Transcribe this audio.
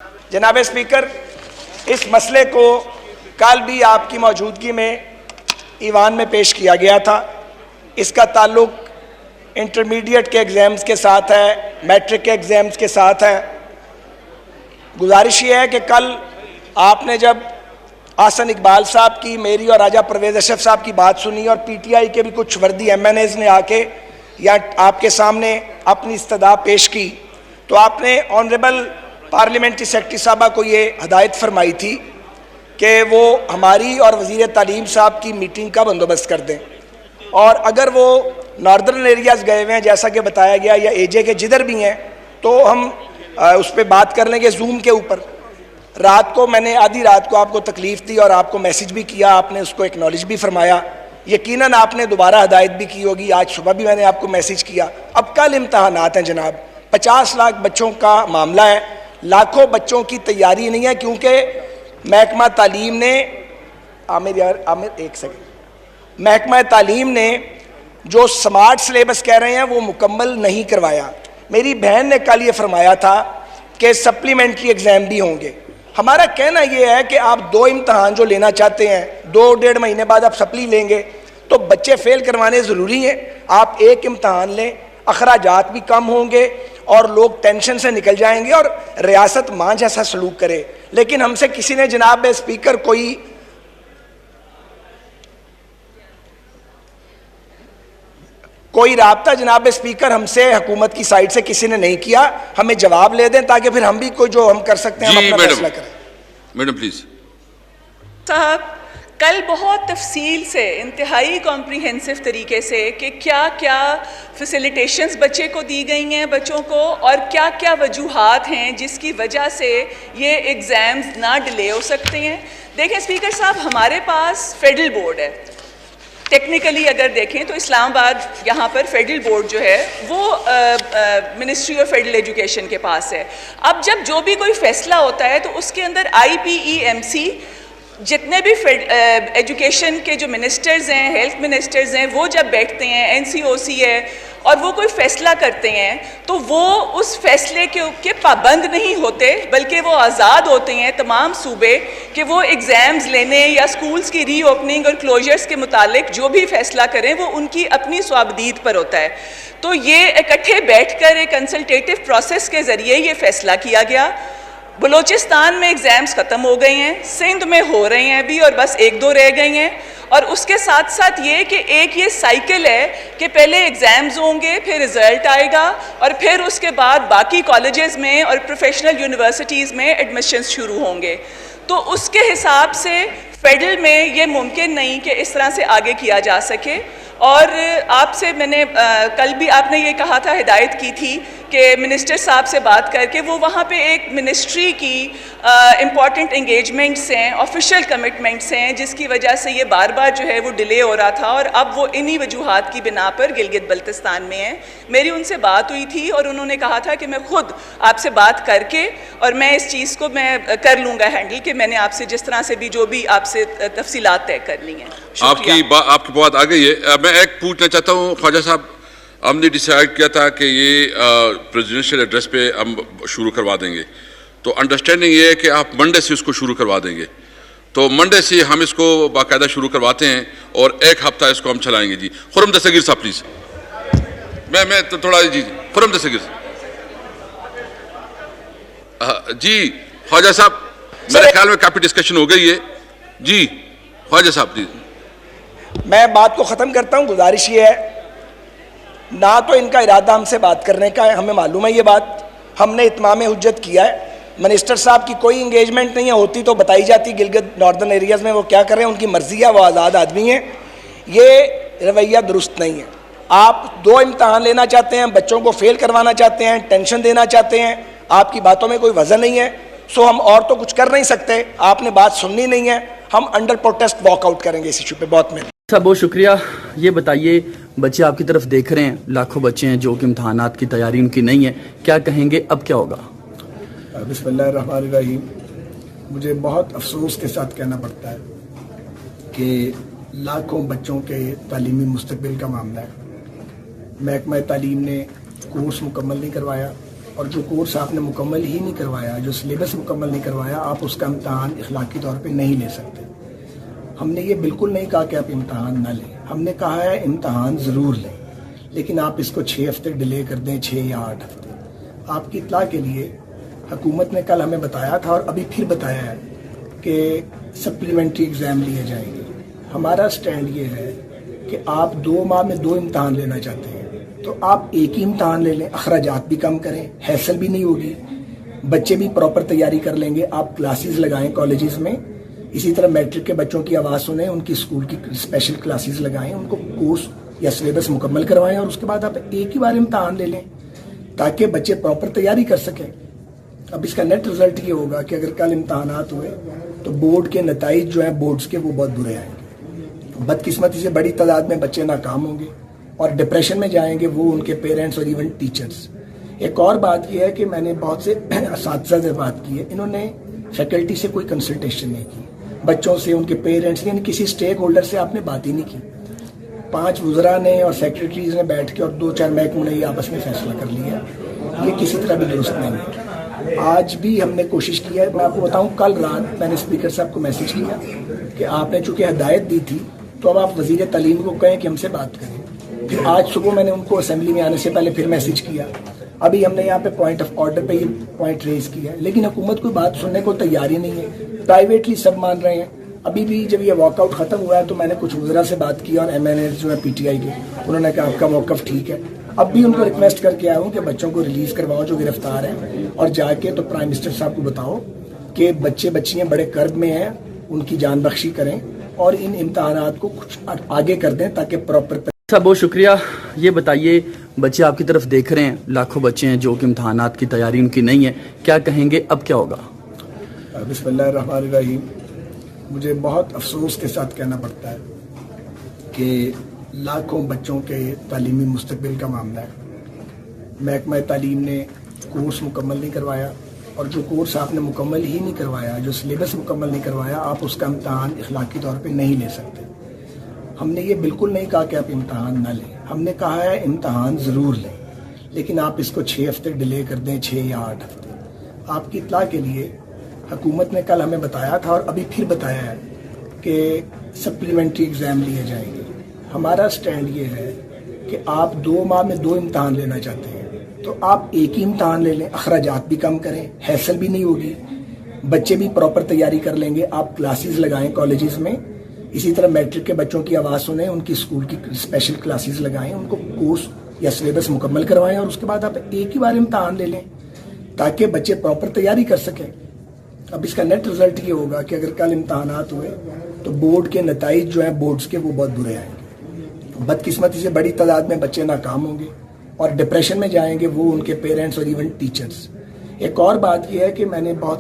جناب اسپیکر، اس مسئلے کو کل بھی آپ کی موجودگی میں ایوان میں پیش کیا گیا تھا۔ اس کا تعلق انٹرمیڈیٹ کے ایگزامز کے ساتھ ہے، میٹرک کے ایگزامز کے ساتھ ہے۔ گزارش یہ ہے کہ کل آپ نے جب آسن اقبال صاحب کی، میری اور راجہ پرویز اشرف صاحب کی بات سنی اور پی ٹی آئی کے بھی کچھ وردی ایم این ایز نے آ کے یا آپ کے سامنے اپنی استدعا پیش کی، تو آپ نے آنریبل پارلیمنٹری سیکرٹری صاحبہ کو یہ ہدایت فرمائی تھی کہ وہ ہماری اور وزیر تعلیم صاحب کی میٹنگ کا بندوبست کر دیں، اور اگر وہ ناردرن ایریاز گئے ہوئے ہیں جیسا کہ بتایا گیا، یا اے جے کے جدھر بھی ہیں، تو ہم اس پہ بات کر لیں گے زوم کے اوپر۔ رات کو میں نے آدھی رات کو آپ کو تکلیف دی اور آپ کو میسج بھی کیا، آپ نے اس کو ایکنالج بھی فرمایا، یقیناً آپ نے دوبارہ ہدایت بھی کی ہوگی، آج صبح بھی میں نے آپ کو میسج کیا۔ اب کل امتحانات ہیں جناب، 50 لاکھ بچوں کا معاملہ ہے، لاکھوں بچوں کی تیاری نہیں ہے، کیونکہ محکمہ تعلیم نے محکمہ تعلیم نے جو سمارٹ سلیبس کہہ رہے ہیں وہ مکمل نہیں کروایا۔ میری بہن نے کل یہ فرمایا تھا کہ سپلیمنٹری ایگزام بھی ہوں گے۔ ہمارا کہنا یہ ہے کہ آپ 2 امتحان جو لینا چاہتے ہیں، 2-1.5 مہینے بعد آپ سپلی لیں گے تو بچے فیل کروانے ضروری ہیں۔ آپ ایک امتحان لیں، اخراجات بھی کم ہوں گے اور لوگ ٹینشن سے نکل جائیں گے اور ریاست ماں جیسا سلوک کرے۔ لیکن ہم سے کسی نے جناب اسپیکر کوئی رابطہ جناب اسپیکر ہم سے حکومت کی سائٹ سے کسی نے نہیں کیا۔ ہمیں جواب لے دیں تاکہ پھر ہم بھی کوئی جو ہم کر سکتے ہیں ہم اپنا فیصلہ کریں۔ Madam please. صاحب، کل بہت تفصیل سے، انتہائی کمپریہنسو طریقے سے کہ کیا کیا فیسیلیٹیشنز بچے کو دی گئی ہیں، بچوں کو، اور کیا کیا وجوہات ہیں جس کی وجہ سے یہ ایگزامز نہ ڈیلے ہو سکتے ہیں۔ دیکھیں اسپیکر صاحب، ہمارے پاس فیڈرل بورڈ ہے، ٹیکنیکلی اگر دیکھیں تو اسلام آباد یہاں پر فیڈرل بورڈ جو ہے وہ منسٹری آف فیڈرل ایجوکیشن کے پاس ہے۔ اب جب جو بھی کوئی فیصلہ ہوتا ہے تو اس کے اندر آئی پی ای ایم سی، جتنے بھی ایجوکیشن کے جو منسٹرز ہیں، ہیلتھ منسٹرز ہیں، وہ جب بیٹھتے ہیں، این سی او سی ہے، اور وہ کوئی فیصلہ کرتے ہیں تو وہ اس فیصلے کے پابند نہیں ہوتے، بلکہ وہ آزاد ہوتے ہیں تمام صوبے کہ وہ ایگزامز لینے یا سکولز کی ری اوپننگ اور کلوجرز کے متعلق جو بھی فیصلہ کریں وہ ان کی اپنی صوابدید پر ہوتا ہے۔ تو یہ اکٹھے بیٹھ کر ایک کنسلٹیٹو پروسیس کے ذریعے یہ فیصلہ کیا گیا۔ بلوچستان میں ایگزامز ختم ہو گئے ہیں، سندھ میں ہو رہے ہیں ابھی اور بس 1-2 رہ گئی ہیں، اور اس کے ساتھ ساتھ یہ کہ ایک یہ سائیکل ہے کہ پہلے ایگزامز ہوں گے، پھر رزلٹ آئے گا، اور پھر اس کے بعد باقی کالجز میں اور پروفیشنل یونیورسٹیز میں ایڈمیشنز شروع ہوں گے۔ تو اس کے حساب سے فیڈرل میں یہ ممکن نہیں کہ اس طرح سے آگے کیا جا سکے۔ اور آپ سے میں نے کل بھی آپ نے یہ کہا تھا، ہدایت کی تھی کہ منسٹر صاحب سے بات کر کے وہ وہاں پہ ایک منسٹری کی امپورٹنٹ انگیجمنٹس ہیں، آفیشیل کمٹمنٹس ہیں، جس کی وجہ سے یہ بار بار جو ہے وہ ڈیلے ہو رہا تھا، اور اب وہ انہی وجوہات کی بنا پر گلگت بلتستان میں ہیں۔ میری ان سے بات ہوئی تھی اور انہوں نے کہا تھا کہ میں خود آپ سے بات کر کے اور میں اس چیز کو میں کر لوں گا ہینڈل، کہ میں نے آپ سے جس طرح سے بھی جو بھی آپ سے تفصیلات طے کرنی ہیں۔ آپ کی بات آ گئی ہے۔ میں ایک پوچھنا چاہتا ہوں خواجہ صاحب، ہم نے ڈیسائیڈ کیا تھا کہ یہ پریزیڈنشیل ایڈریس پہ ہم شروع کروا دیں گے، تو انڈرسٹینڈنگ یہ ہے کہ آپ منڈے سے اس کو شروع کروا دیں گے، تو منڈے سے ہم اس کو باقاعدہ شروع کرواتے ہیں اور 1 ہفتہ اس کو ہم چلائیں گے۔ جی خرم دستگیر صاحب پلیز۔ میں تھوڑا جی خرم دستگیر جی خواجہ صاحب، میرے خیال میں کافی ڈسکشن ہو گئی ہے۔ جی خواجہ صاحب پلیز۔ میں بات کو ختم کرتا ہوں۔ گزارش یہ ہے، نہ تو ان کا ارادہ ہم سے بات کرنے کا ہے، ہمیں معلوم ہے یہ بات، ہم نے اتمام حجت کیا ہے۔ منسٹر صاحب کی کوئی انگیجمنٹ نہیں ہے، ہوتی تو بتائی جاتی گلگت ناردرن ایریاز میں وہ کیا کر رہے ہیں، ان کی مرضی ہے، وہ آزاد آدمی ہیں۔ یہ رویہ درست نہیں ہے۔ آپ 2 امتحان لینا چاہتے ہیں، بچوں کو فیل کروانا چاہتے ہیں، ٹینشن دینا چاہتے ہیں، آپ کی باتوں میں کوئی وزن نہیں ہے، سو ہم اور تو کچھ کر نہیں سکتے، آپ نے بات سننی نہیں ہے، ہم انڈر پروٹیسٹ واک آؤٹ کریں گے اس ایشو پہ۔ بہت صاحب بہت شکریہ۔ یہ بتائیے، بچے آپ کی طرف دیکھ رہے ہیں، لاکھوں بچے ہیں جو کہ امتحانات کی تیاری ان کی نہیں ہے، کیا کہیں گے، اب کیا ہوگا؟ بسم اللہ الرحمن الرحیم۔ مجھے بہت افسوس کے ساتھ کہنا پڑتا ہے کہ لاکھوں بچوں کے تعلیمی مستقبل کا معاملہ ہے۔ محکمہ تعلیم نے کورس مکمل نہیں کروایا، اور جو کورس آپ نے مکمل ہی نہیں کروایا، جو سلیبس مکمل نہیں کروایا، آپ اس کا امتحان اخلاقی طور پہ نہیں لے سکتے۔ ہم نے یہ بالکل نہیں کہا کہ آپ امتحان نہ لیں، ہم نے کہا ہے امتحان ضرور لیں، لیکن آپ اس کو 6 ہفتے ڈیلے کر دیں، 6 یا 8 ہفتے۔ آپ کی اطلاع کے لیے حکومت نے کل ہمیں بتایا تھا اور ابھی پھر بتایا ہے کہ سپلیمنٹری ایگزام لیے جائیں گے۔ ہمارا سٹینڈ یہ ہے کہ آپ 2 ماہ میں 2 امتحان لینا چاہتے ہیں تو آپ ایک ہی امتحان لے لیں، اخراجات بھی کم کریں، حیصل بھی نہیں ہوگی، بچے بھی پراپر تیاری کر لیں گے، آپ کلاسز لگائیں کالجز میں، اسی طرح میٹرک کے بچوں کی آواز سنیں، ان کی اسکول کی اسپیشل کلاسز لگائیں، ان کو کورس یا سلیبس مکمل کروائیں اور اس کے بعد آپ ایک ہی بار امتحان لے لیں تاکہ بچے پراپر تیاری کر سکیں۔ اب اس کا نیٹ رزلٹ یہ ہوگا کہ اگر کل امتحانات ہوئے تو بورڈ کے نتائج جو ہیں بورڈز کے وہ بہت برے آئیں گے، بدقسمتی سے بڑی تعداد میں بچے ناکام ہوں گے اور ڈپریشن میں جائیں گے، وہ ان کے پیرنٹس اور ایون ٹیچرز۔ ایک اور بات یہ ہے کہ میں نے بہت سے اساتذہ سے بات کی ہے، انہوں نے فیکلٹی سے کوئی کنسلٹیشن نہیں کی، بچوں سے، ان کے پیرنٹس، یعنی کسی اسٹیک ہولڈر سے آپ نے بات ہی نہیں کی۔ 5 وزراء نے اور سیکرٹریز نے بیٹھ کے اور 2-4 محکموں نے آپس میں فیصلہ کر لیا، یہ کسی طرح بھی درست نہیں ہے۔ آج بھی ہم نے کوشش کی ہے، میں آپ کو بتاؤں، کل رات میں نے اسپیکر صاحب کو میسج کیا کہ آپ نے چونکہ ہدایت دی تھی تو اب آپ وزیر تعلیم کو کہیں کہ ہم سے بات کریں۔ پھر آج صبح میں نے ان کو اسمبلی میں آنے سے پہلے پھر میسج کیا، ابھی ہم نے یہاں پہ پوائنٹ آف آرڈر پہ یہ پوائنٹ ریز کیا ہے، لیکن حکومت کوئی بات سننے کو تیار ہی نہیں ہے، پرائیویٹلی سب مان رہے ہیں۔ ابھی بھی جب یہ واک آؤٹ ختم ہوا ہے تو میں نے کچھ وزراء سے بات کی اور MNA جو ہے PTI کے، انہوں نے کہا آپ کا موقف ٹھیک ہے۔ اب بھی ان کو ریکویسٹ کر کے آیا ہوں کہ بچوں کو ریلیز کرواؤ جو گرفتار ہیں، اور جا کے تو پرائم منسٹر صاحب کو بتاؤ کہ بچے بچیاں بڑے کرب میں ہیں، ان کی جان بخشی کریں اور ان امتحانات کو کچھ آگے کر دیں تاکہ پراپر۔ صاحب بہت شکریہ۔ یہ بتائیے، بچے آپ کی طرف دیکھ رہے ہیں، لاکھوں بچے ہیں جو کہ امتحانات کی تیاری ان کی نہیں ہے، کیا کہیں گے، اب کیا ہوگا؟ بسم اللہ الرحمن الرحیم۔ مجھے بہت افسوس کے ساتھ کہنا پڑتا ہے کہ لاکھوں بچوں کے تعلیمی مستقبل کا معاملہ ہے۔ محکمہ تعلیم نے کورس مکمل نہیں کروایا، اور جو کورس آپ نے مکمل ہی نہیں کروایا، جو سلیبس مکمل نہیں کروایا، آپ اس کا امتحان اخلاقی طور پہ نہیں لے سکتے۔ ہم نے یہ بالکل نہیں کہا کہ آپ امتحان نہ لیں، ہم نے کہا ہے امتحان ضرور لیں، لیکن آپ اس کو 6 ہفتے ڈیلے کر دیں، 6 یا 8 ہفتے۔ آپ کی اطلاع کے لیے حکومت نے کل ہمیں بتایا تھا اور ابھی پھر بتایا ہے کہ سپلیمنٹری ایگزام لیے جائیں گے۔ ہمارا سٹینڈ یہ ہے کہ آپ 2 ماہ میں 2 امتحان لینا چاہتے ہیں تو آپ ایک ہی امتحان لے لیں، اخراجات بھی کم کریں، حیصل بھی نہیں ہوگی، بچے بھی پراپر تیاری کر لیں گے، آپ کلاسز لگائیں کالجز میں، اسی طرح میٹرک کے بچوں کی آواز سنیں، ان کی اسکول کی اسپیشل کلاسز لگائیں، ان کو کورس یا سلیبس مکمل کروائیں اور اس کے بعد آپ ایک ہی بار امتحان لے لیں تاکہ بچے پراپر تیاری کر سکیں۔ اب اس کا نیٹ رزلٹ یہ ہوگا کہ اگر کل امتحانات ہوئے تو بورڈ کے نتائج جو ہیں بورڈز کے وہ بہت برے آئیں گے، بدقسمتی سے بڑی تعداد میں بچے ناکام ہوں گے اور ڈپریشن میں جائیں گے، وہ ان کے پیرنٹس اور ایون ٹیچرز۔ ایک اور بات یہ ہے کہ میں نے بہت